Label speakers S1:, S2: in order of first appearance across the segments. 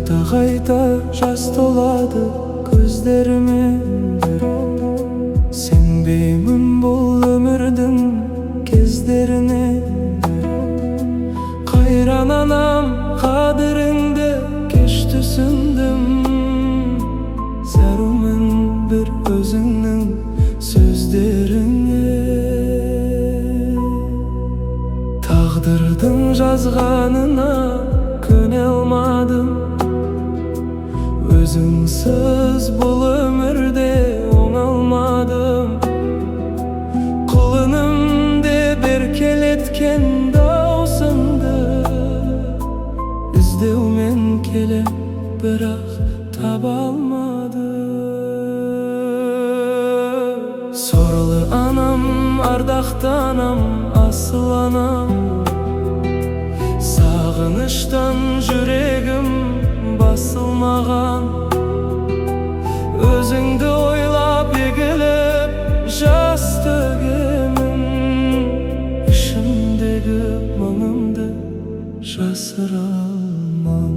S1: Qayta жас толады көздеріме. Сенбеймін бұл өмірдің кездеріне. Қайран анам қадіріңді кеш түсіндім. Зәрумін бір өзіңнің сөздеріңе. Тағдырдың жазғанына көне алмадым. Өзіңсіз бұл өмірде оңалмадым. Құлыным деп еркелеткен даусыңды іздеумен келем, бірақ таба алмадым. Сорлы анам, ардақты анам, асыл анам. Сағыныштан жүрегім басылмаған. Өзіңді ойлап егіліп жас төгемін. Ішімдегі мұңымды жасыра алмам.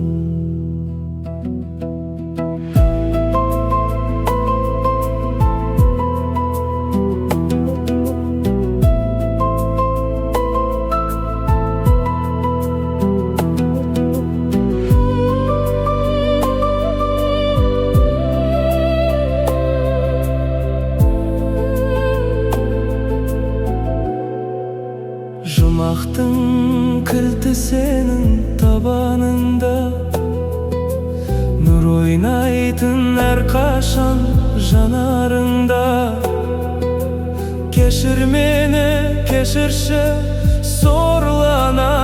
S1: Жұмақтың кілті сенің табанында. Нұр ойнайтын әрқашан жанарыңда. Кешір мені, кешірші сорлы ана.